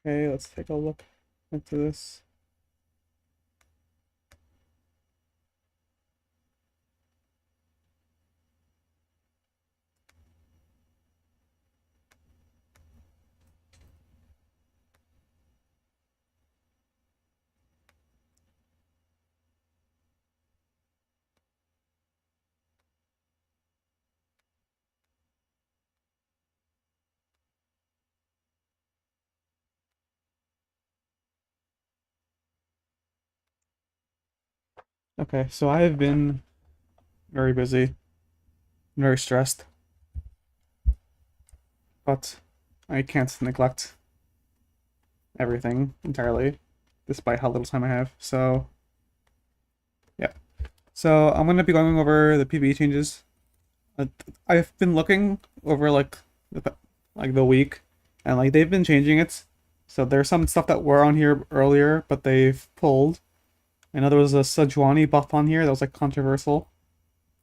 Okay, let's take a look into this. Okay, so I have been very busy, very stressed, but I can't neglect everything entirely, despite how little time I have. So, yeah. So I'm gonna be going over the PBE changes. Uh, I've been looking over the week, and like they've been changing it. So there's some stuff that were on here earlier, but they've pulled. I know there was a Sejuani buff on here that was like controversial,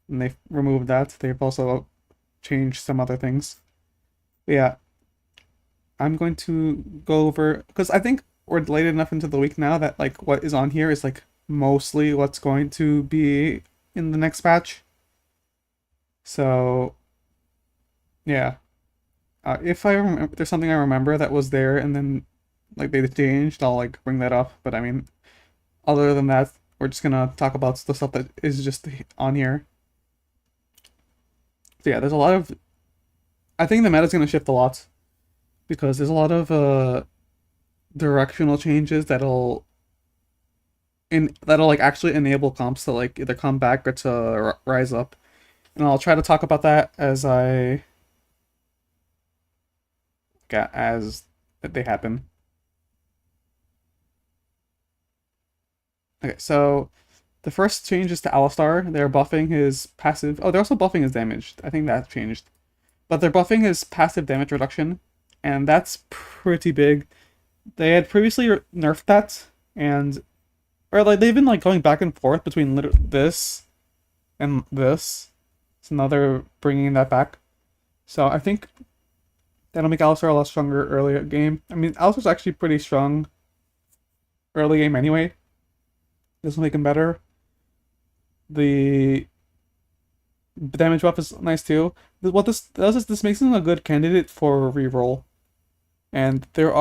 and they've removed that. They've also changed some other things. But yeah, I'm going to go over because I think we're late enough into the week now that like what is on here is like mostly what's going to be in the next patch. So yeah, if I remember, if there's something I remember that was there and then like they changed, I'll like bring that up. But I mean, other than that, we're just gonna talk about the stuff that is just on here. So yeah, there's a lot of. I think the meta's gonna shift a lot because there's a lot of directional changes that'll like actually enable comps to like either come back or to rise up, and I'll try to talk about that as I get as they happen. Okay, so the first change is to Alistar. They're buffing his passive. Oh, they're also buffing his damage. I think that changed, but they're buffing his passive damage reduction, and that's pretty big. They had previously nerfed that, and or like they've been like going back and forth between this and this. So now they're bringing that back. So I think that'll make Alistar a lot stronger early game. I mean, Alistar's actually pretty strong early game anyway. This will make him better. The damage buff is nice too. What this does is this makes him a good candidate for reroll. And there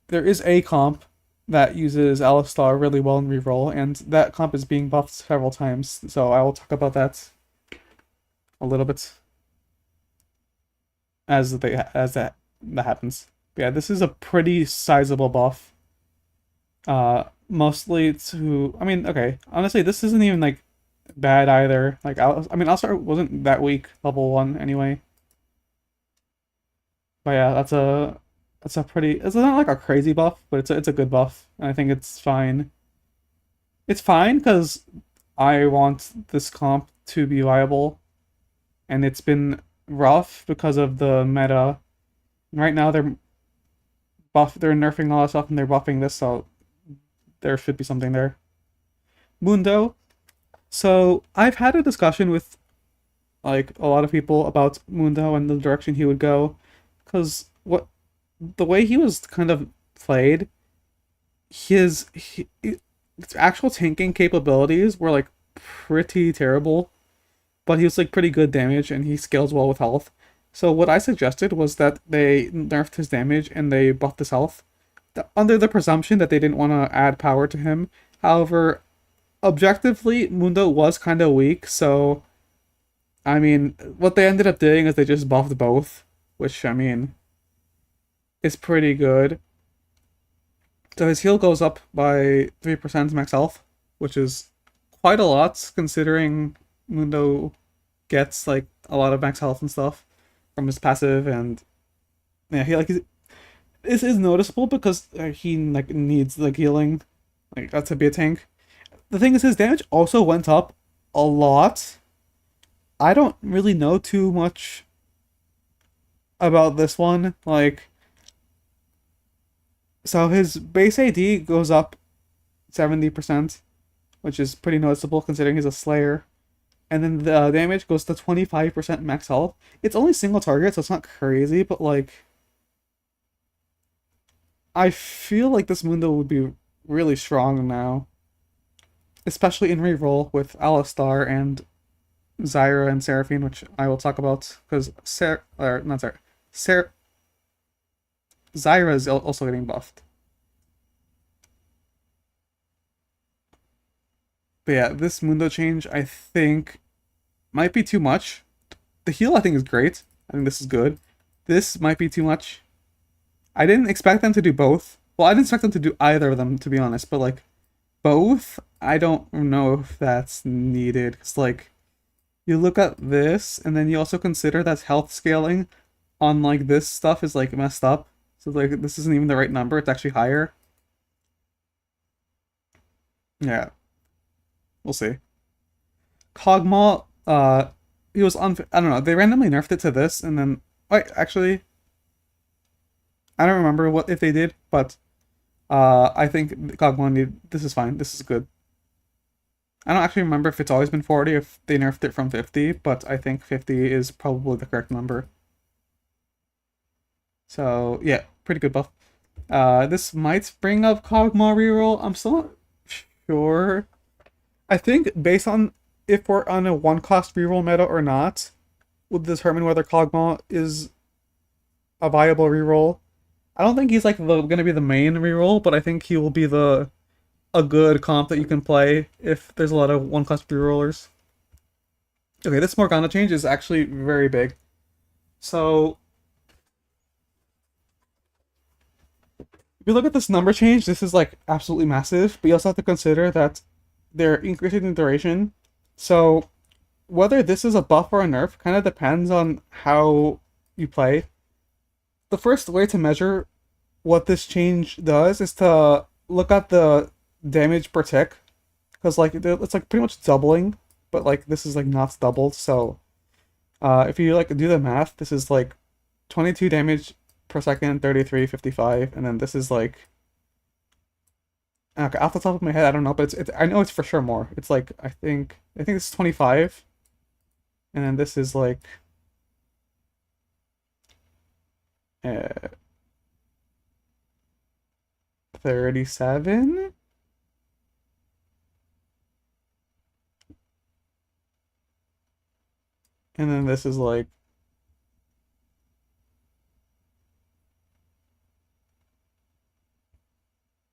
is a comp that uses Alistar really well in reroll, and that comp is being buffed several times. So I will talk about that a little bit as that happens. But yeah, this is a pretty sizable buff. Mostly to I mean, okay, honestly, this isn't even like bad either. Like I mean, Alistar wasn't that weak level 1 anyway. But yeah, that's a pretty it's not like a crazy buff, but it's a good buff. And I think it's fine. It's fine because I want this comp to be viable, and it's been rough because of the meta. Right now they're nerfing all that stuff and they're buffing this, so there should be something there. Mundo. So I've had a discussion with like a lot of people about Mundo and the direction he would go, because what the way he was kind of played, his actual tanking capabilities were like pretty terrible, but he was like pretty good damage and he scales well with health. So what I suggested was that they nerfed his damage and they buffed his health, under the presumption that they didn't want to add power to him. However, objectively, Mundo was kind of weak, so I mean, what they ended up doing is they just buffed both, which I mean is pretty good. So his heal goes up by 3% max health, which is quite a lot considering Mundo gets like a lot of max health and stuff from his passive, and yeah, this is noticeable because he like needs like healing, like that's to be a tank. The thing is, his damage also went up a lot. I don't really know too much about this one. Like, so his base AD goes up 70%, which is pretty noticeable considering he's a Slayer. And then the damage goes to 25% max health. It's only single target, so it's not crazy, but like, I feel like this Mundo would be really strong now, especially in reroll with Alistar and Zyra and Seraphine, which I will talk about because or not Zyra, Zyra is also getting buffed. But yeah, this Mundo change I think might be too much. The heal I think is great. I think this is good. This might be too much. I didn't expect them to do both. Well, I didn't expect them to do either of them, to be honest. But like both, I don't know if that's needed. Cause like you look at this, and then you also consider that health scaling on like this stuff is like messed up. So like this isn't even the right number. It's actually higher. Yeah, we'll see. Kog'Maw, he was on. I don't know. They randomly nerfed it to this, and then wait, actually, I don't remember what if they did, but I think Kog'Maw need. This is fine. This is good. I don't actually remember if it's always been 40, if they nerfed it from 50, but I think 50 is probably the correct number. So yeah, pretty good buff. This might bring up Kog'Maw reroll. I'm still not sure. I think based on if we're on a one cost reroll meta or not, will determine whether Kog'Maw is a viable reroll. I don't think he's like gonna be the main reroll, but I think he will be the a good comp that you can play if there's a lot of one cost rerollers. Okay, this Morgana change is actually very big. So if you look at this number change, this is like absolutely massive, but you also have to consider that they're increasing the duration. So whether this is a buff or a nerf kind of depends on how you play. The first way to measure what this change does is to look at the damage per tick, because like it's like pretty much doubling, but like this is like not doubled. So if you like do the math, this is like 22 damage per second, 33, 55, and then this is like okay, off the top of my head, I don't know, but it's I know it's for sure more. It's like I think it's 25, and then this is like uh 37, and then this is like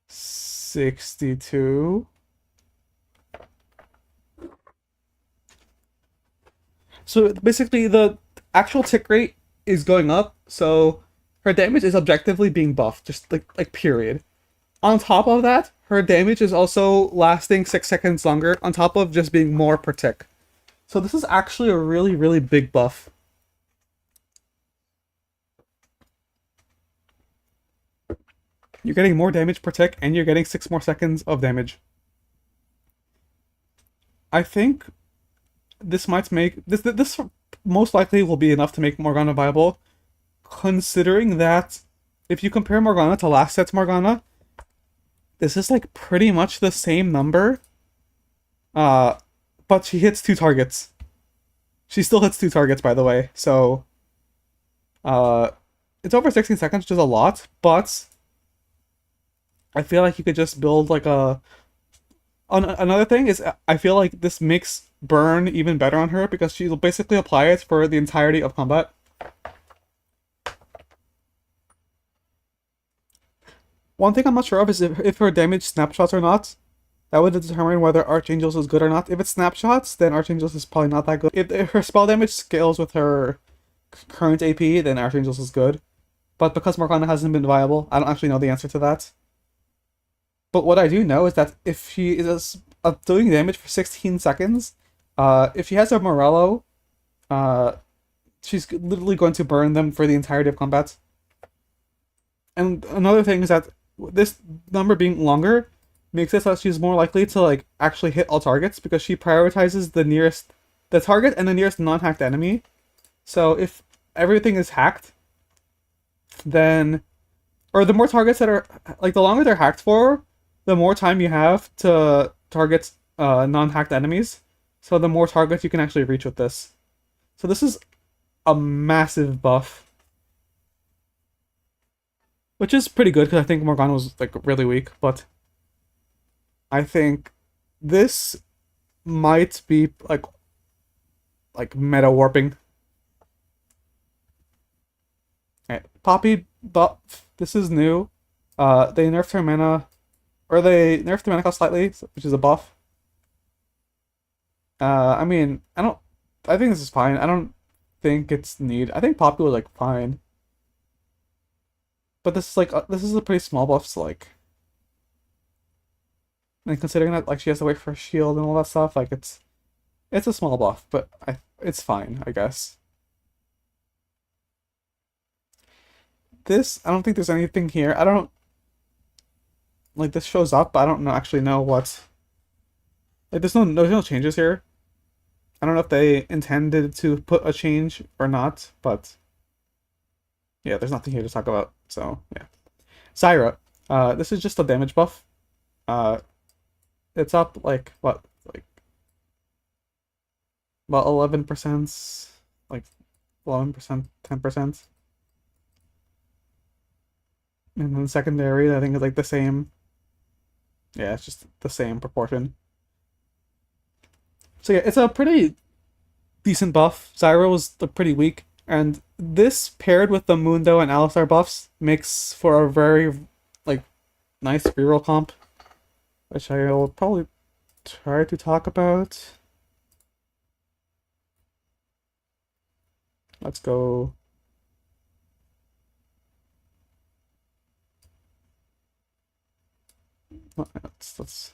62. So basically, the actual tick rate is going up. So her damage is objectively being buffed, just like period. On top of that, her damage is also lasting 6 seconds longer. On top of just being more per tick. So this is actually a really really big buff. You're getting more damage per tick, and you're getting 6 more seconds of damage. I think this might make this most likely will be enough to make Morgana viable, considering that if you compare Morgana to last set's Morgana, this is like pretty much the same number. Uh, but she hits two targets. She still hits two targets, by the way. So, uh, it's over 16 seconds, which is a lot. But I feel like you could just build like a. Another thing is, I feel like this makes burn even better on her because she'll basically apply it for the entirety of combat. One thing I'm not sure of is if her damage snapshots or not. That would determine whether Archangels is good or not. If it's snapshots, then Archangels is probably not that good. If her spell damage scales with her current AP, then Archangels is good. But because Morgana hasn't been viable, I don't actually know the answer to that. But what I do know is that if she is doing damage for 16 seconds, if she has a Morello, uh, she's literally going to burn them for the entirety of combat. And another thing is that this number being longer makes it so that she's more likely to like actually hit all targets because she prioritizes the target and the nearest non-hacked enemy. So if everything is hacked, then or the more targets that are like the longer they're hacked for, the more time you have to target non-hacked enemies. So the more targets you can actually reach with this. So this is a massive buff. which is pretty good because I think Morgana was like really weak, but I think this might be like meta warping. Okay. Poppy buff. This is new. They nerfed her mana, or they nerfed the mana cost slightly, which is a buff. I mean, I don't. I think this is fine. I don't think it's need. I think Poppy was like fine, but this is a pretty small buff. So like, and considering that like she has to wait for a shield and all that stuff, like it's a small buff, but it's fine, I guess. This I don't think there's anything here. I don't like this shows up, but I don't know actually know what. Like there's no changes here. I don't know if they intended to put a change or not, but yeah, there's nothing here to talk about. So yeah, Syra. This is just a damage buff. Uh, it's up like what, like about 11%, like 11%, 10%, and then secondary I think is like the same. Yeah, it's just the same proportion. So yeah, it's a pretty decent buff. Zyra was pretty weak, and this paired with the Mundo and Alistar buffs makes for a very like nice reroll comp, which I will probably try to talk about. Let's go. Let's